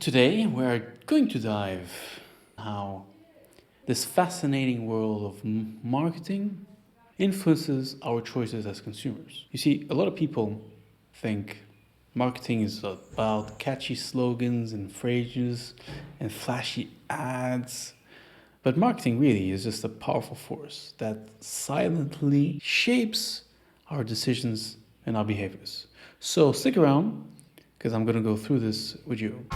Today, we're going to dive how this fascinating world of marketing influences our choices as consumers. You see, a lot of people think marketing is about catchy slogans and phrases and flashy ads. But marketing really is just a powerful force that silently shapes our decisions and our behaviors. So stick around because I'm going to go through this with you.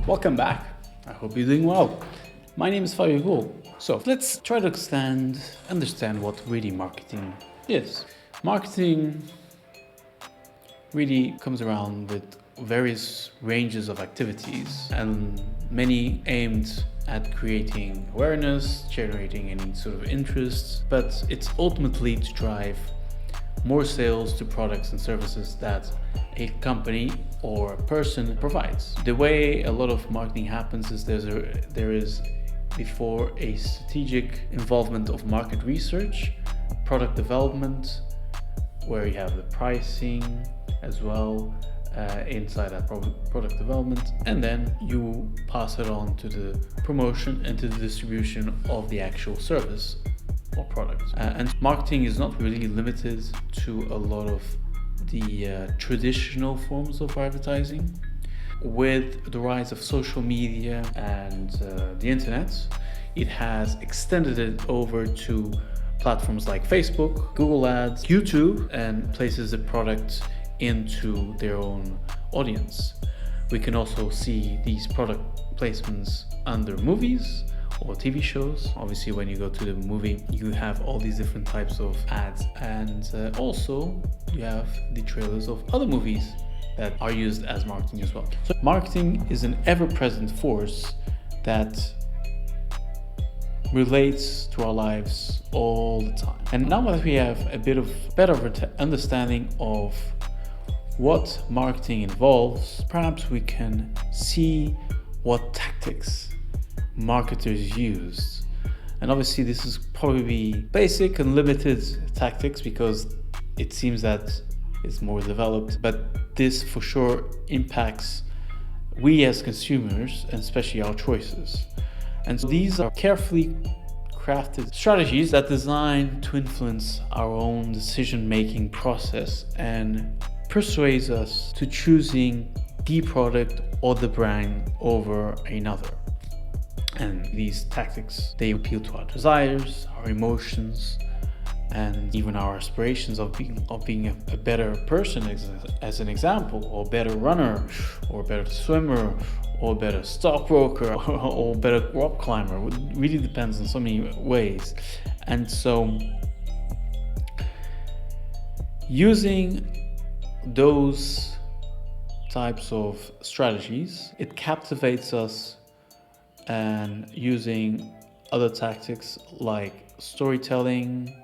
Welcome back. I hope you're doing well. My name is Fabio. So let's try to understand what really marketing is. Marketing really comes around with various ranges of activities and many aimed at creating awareness, generating any sort of interest, but it's ultimately to drive more sales to products and services that a company or a person provides. The way a lot of marketing happens is there is before a strategic involvement of market research, product development, where you have the pricing as well inside that product development, and then you pass it on to the promotion and to the distribution of the actual service or product. And marketing is not really limited to a lot of the traditional forms of advertising. With the rise of social media and the internet, it has extended it over to platforms like Facebook, Google Ads, YouTube, and places the product into their own audience. We can also see these product placements under movies or TV shows. Obviously, when you go to the movie, you have all these different types of ads, and also you have the trailers of other movies that are used as marketing as well. So marketing is an ever-present force that relates to our lives all the time. And now that we have a bit of better understanding of what marketing involves, perhaps we can see what tactics marketers use. And obviously this is probably basic and limited tactics because it seems that it's more developed, but this for sure impacts we as consumers and especially our choices. And so these are carefully crafted strategies that are designed to influence our own decision-making process and persuades us to choosing the product or the brand over another. And these tactics, they appeal to our desires, our emotions, and even our aspirations of being a better person, as an example, or better runner, or better swimmer, or better stockbroker, or better rock climber. It really depends on so many ways. And so using those types of strategies, it captivates us, and using other tactics like storytelling,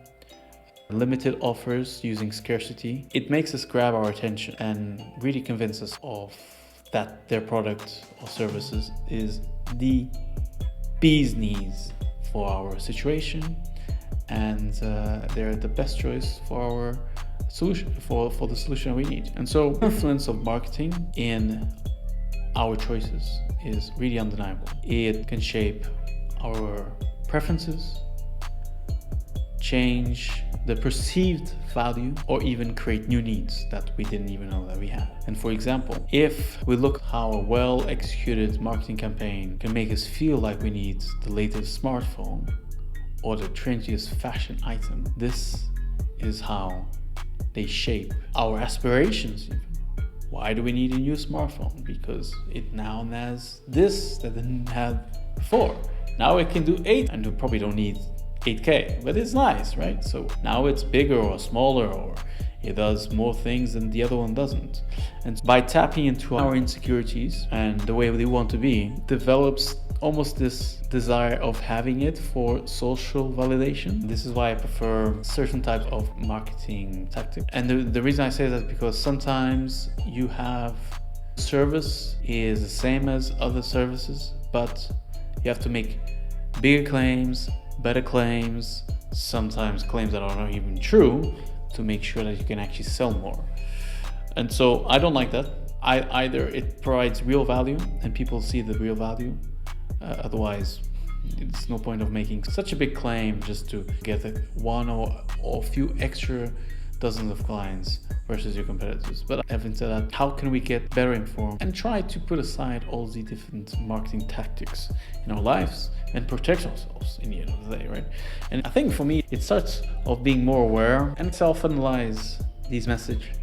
limited offers, using scarcity, it makes us grab our attention and really convince us of that their product or services is the bee's knees for our situation, and they're the best choice for our solution, for the solution we need. And so the influence of marketing in our choices is really undeniable. It can shape our preferences, change the perceived value, or even create new needs that we didn't even know that we had. And for example, if we look how a well-executed marketing campaign can make us feel like we need the latest smartphone or the trendiest fashion item, this is how they shape our aspirations even. Why do we need a new smartphone? Because it now has this that didn't have before. Now it can do 8, and we probably don't need 8K, but it's nice, right? So now it's bigger or smaller, or it does more things than the other one doesn't. And by tapping into our insecurities and the way we want to be, develops almost this desire of having it for social validation. This is why I prefer certain types of marketing tactics. And the reason I say that is because sometimes you have Service is the same as other services, but you have to make bigger claims, better claims, sometimes claims that are not even true, to make sure that you can actually sell more. And so I don't like that. Either it provides real value and people see the real value, otherwise it's no point of making such a big claim just to get one or a few extra dozens of clients versus your competitors. But having said that, how can we get better informed and try to put aside all the different marketing tactics in our lives and protect ourselves in the end of the day, right? And I think for me, it starts off being more aware and self-analyze these messages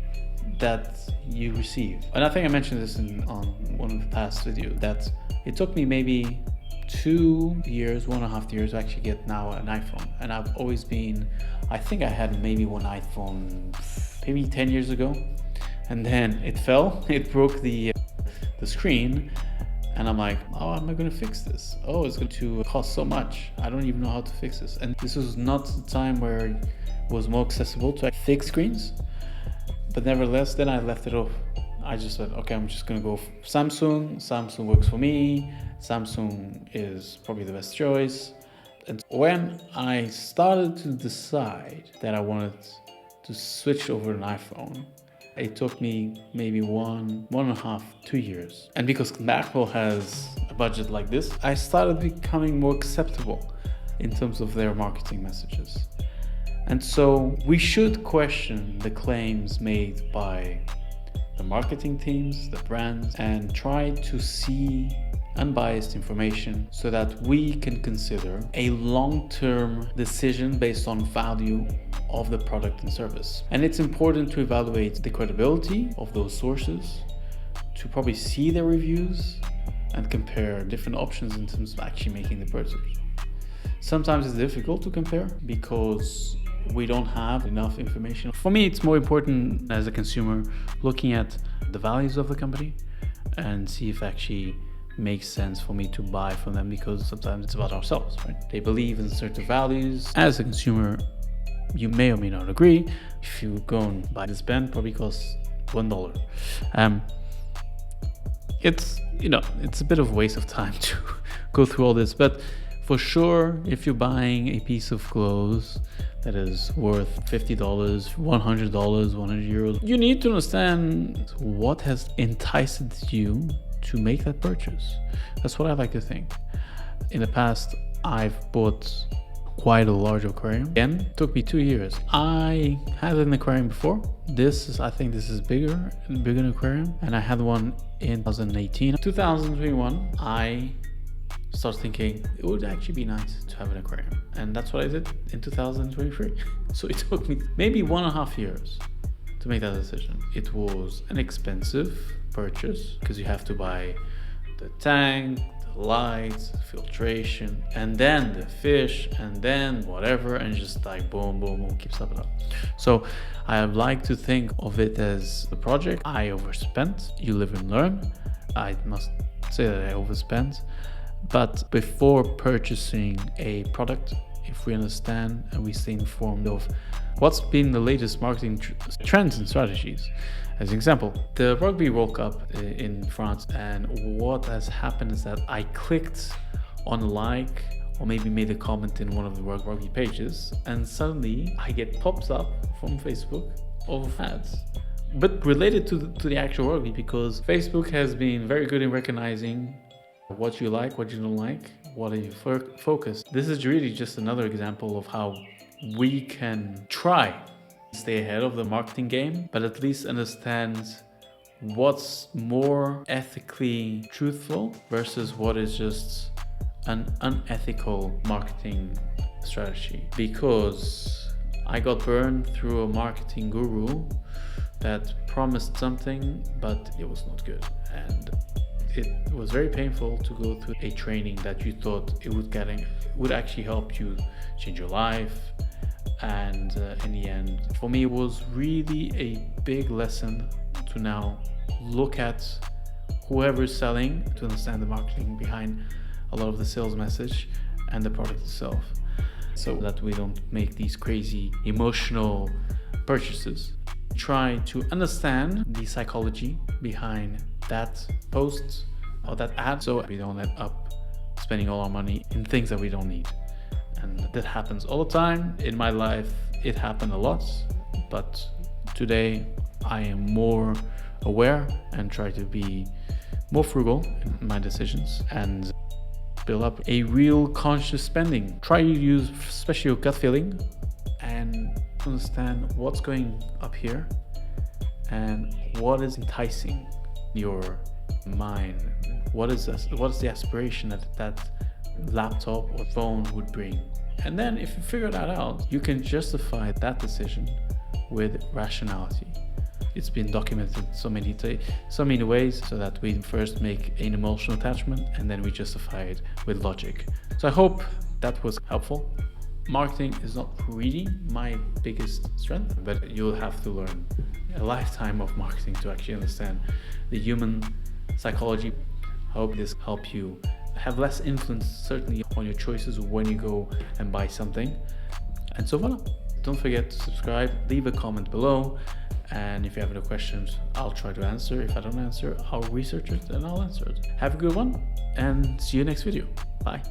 that you receive. And I think I mentioned this on one of the past videos, that it took me maybe 2 years, 1.5 years to actually get now an iPhone. And I've always been, I think I had maybe one iPhone maybe 10 years ago, and then it fell, it broke the screen, and I'm like, how am I going to fix this? Oh, it's going to cost so much. I don't even know how to fix this. And this was not the time where it was more accessible to fix screens. But nevertheless, then I left it off. I just said, okay, I'm just going to go for Samsung. Samsung works for me. Samsung is probably the best choice. And when I started to decide that I wanted to switch over to an iPhone, it took me maybe 1.5, 2 years. And because Apple has a budget like this, I started becoming more acceptable in terms of their marketing messages. And so we should question the claims made by the marketing teams, the brands, and try to see unbiased information so that we can consider a long-term decision based on value of the product and service. And it's important to evaluate the credibility of those sources, to probably see their reviews and compare different options in terms of actually making the purchase. Sometimes it's difficult to compare because we don't have enough information. For me, it's more important as a consumer looking at the values of the company and see if it actually makes sense for me to buy from them, because sometimes it's about ourselves, right? They believe in certain values. As a consumer, you may or may not agree. If you go and buy this pen, probably costs $1. It's a bit of a waste of time to go through all this, but for sure, if you're buying a piece of clothes that is worth $50, $100, 100 euros, you need to understand what has enticed you to make that purchase. That's what I like to think. In the past, I've bought quite a large aquarium. Again, it took me 2 years. I had an aquarium before. I think this is bigger an aquarium, and I had one in 2018. 2021, I started thinking it would actually be nice to have an aquarium, and that's what I did in 2023. So it took me maybe 1.5 years to make that decision. It was an expensive purchase because you have to buy the tank, the lights, filtration, and then the fish, and then whatever, and just like boom, boom, boom, keep stepping up. So I like to think of it as a project. I overspent. You live and learn. I must say that I overspent. But before purchasing a product, if we understand and we stay informed of what's been the latest marketing trends and strategies. As an example, the Rugby World Cup in France, and what has happened is that I clicked on a like or maybe made a comment in one of the rugby pages, and suddenly I get pops up from Facebook of ads, but related to the actual rugby, because Facebook has been very good in recognizing what you like, what you don't like, what are you focused. This is really just another example of how we can try to stay ahead of the marketing game, but at least understand what's more ethically truthful versus what is just an unethical marketing strategy. Because I got burned through a marketing guru that promised something, but it was not good. And it was very painful to go through a training that you thought it would actually help you change your life. And in the end, for me, it was really a big lesson to now look at whoever is selling, to understand the marketing behind a lot of the sales message and the product itself, so that we don't make these crazy emotional purchases. Try to understand the psychology behind that post or that ad, so we don't end up spending all our money in things that we don't need. And that happens all the time. In my life, it happened a lot, but today I am more aware and try to be more frugal in my decisions and build up a real conscious spending. Try to use especially your gut feeling and understand what's going up here and what is enticing your mind. What is the aspiration that laptop or phone would bring? And then if you figure that out, you can justify that decision with rationality. It's been documented so many ways, so that we first make an emotional attachment and then we justify it with logic. So I hope that was helpful. Marketing is not really my biggest strength, but you'll have to learn a lifetime of marketing to actually understand the human psychology. I hope this helps you have less influence, certainly, on your choices when you go and buy something. And so voila. Don't forget to subscribe, leave a comment below, and if you have any questions, I'll try to answer. If I don't answer, I'll research it and I'll answer it. Have a good one, and see you next video. Bye.